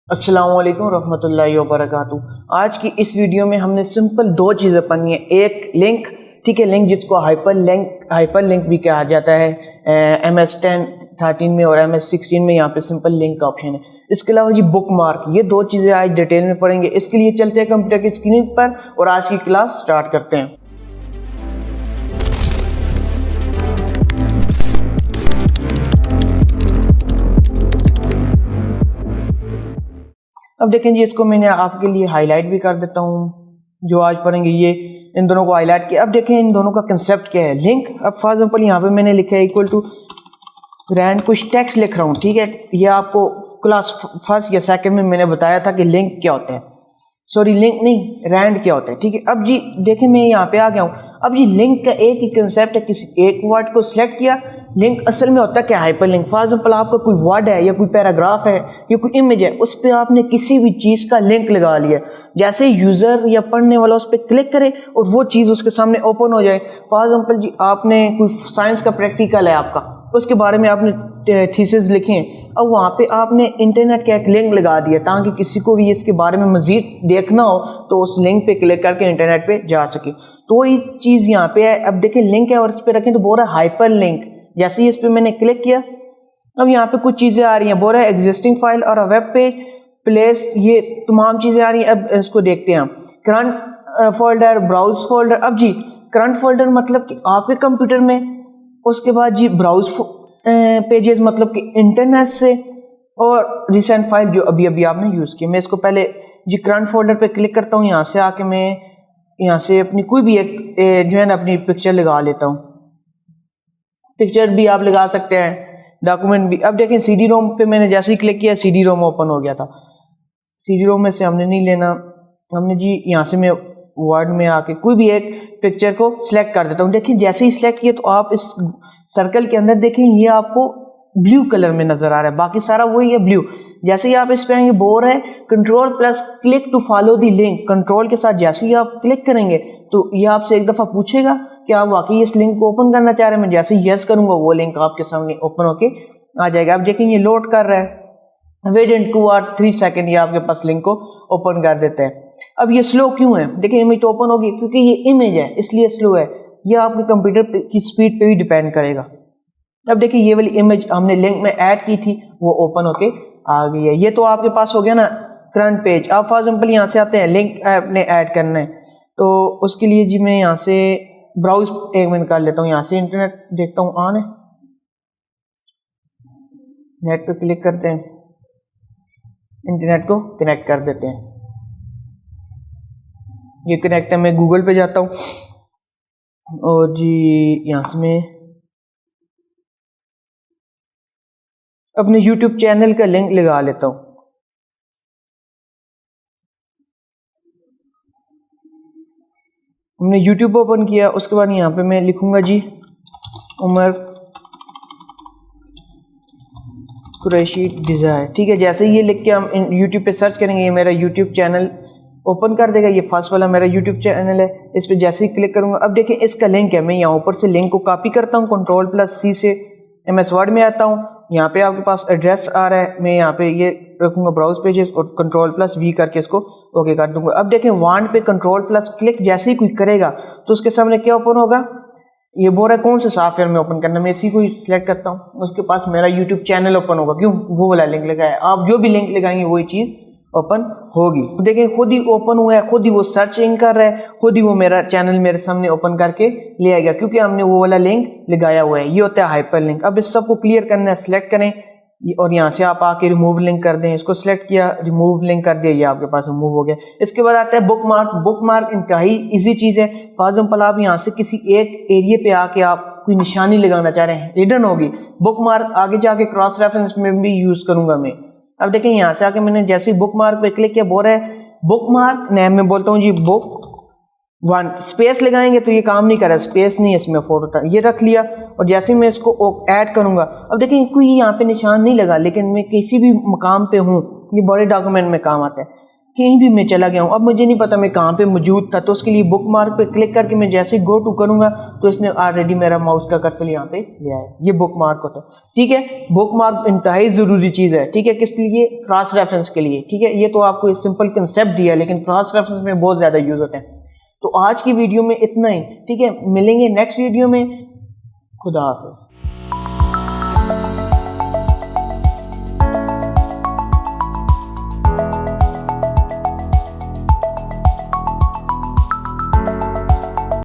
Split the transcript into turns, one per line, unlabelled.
अस्सलाम वालेकुम रहमतुल्लाहि व बरकातुहू। आज की इस वीडियो में हमने सिंपल दो चीज़ें पढ़नी है। एक लिंक, ठीक है, लिंक जिसको हाइपर लिंक भी कहा जाता है MS10 13 में और MS16 में यहाँ पे सिंपल लिंक का ऑप्शन है। इसके अलावा जी बुक मार्क, ये दो चीज़ें आज डिटेल में पढ़ेंगे। इसके लिए चलते हैं कंप्यूटर की स्क्रीन पर और आज की क्लास स्टार्ट करते हैं। अब देखें जी, इसको मैंने आपके लिए हाईलाइट भी कर देता हूँ। जो आज पढ़ेंगे ये इन दोनों को हाईलाइट किया। अब देखें इन दोनों का कंसेप्ट क्या है। लिंक, अब फॉर एग्जांपल यहाँ पे मैंने लिखा है इक्वल टू रैंड, कुछ टेक्स्ट लिख रहा हूँ, ठीक है। ये आपको क्लास फर्स्ट या सेकंड में मैंने बताया था कि लिंक क्या होता है, सॉरी लिंक नहीं, रैंड क्या होता है, ठीक है। अब जी देखें मैं यहाँ पे आ गया हूँ। अब जी लिंक का एक ही कंसेप्ट है, किसी एक वर्ड को सिलेक्ट किया। लिंक असल में होता है क्या, हाइपर लिंक। फॉर एग्जाम्पल आपका कोई वर्ड है या कोई पैराग्राफ है या कोई इमेज है, उस पर आपने किसी भी चीज़ का लिंक लगा लिया। जैसे यूज़र या पढ़ने वाला उस पर क्लिक करे और वो चीज़ उसके सामने ओपन हो जाए। फॉर एग्जाम्पल जी आपने कोई साइंस का प्रैक्टिकल है आपका, उसके बारे में आपने थीसिस लिखे हैं। अब वहाँ पे आपने इंटरनेट का एक लिंक लगा दिया ताकि किसी को भी इसके बारे में मज़ीद देखना हो तो उस लिंक पे क्लिक करके इंटरनेट पे जा सके। तो वही चीज़ यहाँ पे है। अब देखिए लिंक है और इस पर रखें तो बोल रहा है हाइपर लिंक। जैसे ही इस पर मैंने क्लिक किया, अब यहाँ पे कुछ चीज़ें आ रही हैं। बोल रहा है एग्जिस्टिंग फाइल और वेब पेज, प्लेस, ये तमाम चीज़ें आ रही हैं। अब इसको देखते हैं हम। Current folder, browse folder. अब जी करंट फोल्डर मतलब कि आपके कंप्यूटर में, उसके बाद जी ब्राउज पेजेस मतलब कि इंटरनेट से, और रिसेंट फाइल जो अभी अभी आपने यूज़ की। मैं इसको पहले जी करंट फोल्डर पे क्लिक करता हूँ। यहाँ से आके मैं यहाँ से अपनी कोई भी एक जो है ना अपनी पिक्चर लगा लेता हूँ। पिक्चर भी आप लगा सकते हैं, डॉक्यूमेंट भी। अब देखें CD रोम पे मैंने जैसे ही क्लिक किया CD रोम ओपन हो गया था। CD रोम में से हमने नहीं लेना, हमने जी यहाँ से मैं वर्ड में आके कोई भी एक पिक्चर को सिलेक्ट कर देता हूँ। देखिए जैसे ही सिलेक्ट किया तो आप इस सर्कल के अंदर देखें ये आपको ब्लू कलर में नजर आ रहा है, बाकी सारा वही है ब्लू। जैसे ही आप इस पे आएंगे बोल रहा है control plus click to follow the link. Control के साथ जैसे ही आप क्लिक करेंगे तो ये आपसे एक दफ़ा पूछेगा कि आप वाकई इस लिंक को ओपन करना चाह रहे हैं। मैं जैसे ही यस करूँगा वो लिंक आपके सामने ओपन होके आ जाएगा। आप देखेंगे ये लोड कर रहा है, वेट इन 2 और 3 सेकेंड ये आपके पास लिंक को ओपन कर देते हैं। अब ये स्लो क्यों है, देखिए इमेज तो ओपन होगी क्योंकि ये इमेज है इसलिए स्लो है। ये आपके कंप्यूटर की स्पीड पे भी डिपेंड करेगा। अब देखिए ये वाली इमेज हमने लिंक में ऐड की थी, वो ओपन होके आ गई है। ये तो आपके पास हो गया ना करंट पेज। आप फॉर एग्जाम्पल यहाँ से आते हैं लिंक आपने ऐड करना है, तो उसके लिए जी मैं यहाँ से ब्राउज एक मिनट कर लेता हूँ। यहाँ से इंटरनेट देखता हूँ ऑन है, नेट पे क्लिक करते हैं, इंटरनेट को कनेक्ट कर देते हैं। ये कनेक्ट है, मैं गूगल पे जाता हूँ और जी यहाँ से मैं अपने YouTube चैनल का लिंक लगा लेता हूँ। हमने YouTube ओपन किया, उसके बाद यहाँ पे मैं लिखूंगा जी उमर कुरैशी डिज़ायर, ठीक है। जैसे ये लिख के हम YouTube पे सर्च करेंगे ये मेरा YouTube चैनल ओपन कर देगा। ये फर्स्ट वाला मेरा YouTube चैनल है, इस पर जैसे ही क्लिक करूँगा, अब देखिए इसका लिंक है। मैं यहाँ ऊपर से लिंक को कॉपी करता हूँ, कंट्रोल प्लस C से MS वर्ड में आता हूँ। यहाँ पे आपके पास एड्रेस आ रहा है, मैं यहाँ पे ये रखूँगा ब्राउज पेजेस और कंट्रोल प्लस V करके इसको ओके कर दूँगा। अब देखें वांट पे कंट्रोल प्लस क्लिक जैसे ही कोई करेगा तो उसके सामने क्या ओपन होगा, ये बोल रहा है कौन से सॉफ्टवेयर में ओपन करना। मैं इसी को सिलेक्ट करता हूँ, उसके पास मेरा YouTube चैनल ओपन होगा। क्यों, वो वाला लिंक लगाया। आप जो भी लिंक लगाएंगे वही चीज़ ओपन होगी। देखिए खुद ही ओपन हुआ है, खुद ही वो सर्चिंग कर रहा है, खुद ही वो मेरा चैनल मेरे सामने ओपन करके ले आएगा क्योंकि हमने वो वाला लिंक लगाया हुआ है। ये होता है हाइपर लिंक। अब इस सबको क्लियर करना है, सिलेक्ट करें और यहाँ से आप आके रिमूव लिंक कर दें। इसको सिलेक्ट किया, रिमूव लिंक कर दिया, ये आपके पास रिमूव हो गया। इसके बाद आता है बुक मार्क। बुक मार्क इंतहाई ईजी चीज़ है। फॉर एग्जाम्पल आप यहाँ से किसी एक एरिया पे आके आप कोई निशानी लगाना चाह रहे हैं, हिडन होगी बुक मार्क, आगे जाके क्रॉस रेफरेंस में भी यूज़ करूँगा मैं। अब देखें यहाँ से आके मैंने जैसे ही बुक मार्क पे क्लिक किया, बोल रहा है बुक मार्क नेम में बोलता हूँ जी बुक 1, स्पेस लगाएंगे तो ये काम नहीं कर रहा, स्पेस नहीं है इसमें फोटो था, ये रख लिया। और जैसे मैं इसको ऐड करूंगा, अब देखिए कोई यहाँ पे निशान नहीं लगा लेकिन मैं किसी भी मकाम पे हूँ, ये बड़े डॉक्यूमेंट में काम आता है। कहीं भी मैं चला गया हूँ, अब मुझे नहीं पता मैं कहाँ पे मौजूद था, तो उसके लिए बुक मार्क पे क्लिक करके मैं जैसे ही गो टू करूँगा तो इसने ऑलरेडी मेरा माउस का कर्सर यहाँ पे ले आया। ये बुक मार्क होता है। ठीक है, बुक मार्क इंतहाई ज़रूरी चीज़ है। ठीक है, किस लिए? क्रॉस रेफरेंस के लिए। ठीक है, ये तो आपको सिंपल कंसेप्ट दिया है, लेकिन क्रॉस रेफरेंस में बहुत ज़्यादा यूज़ होते हैं। तो आज की वीडियो में इतना ही। ठीक है, मिलेंगे नेक्स्ट वीडियो में। खुदा हाफिज़।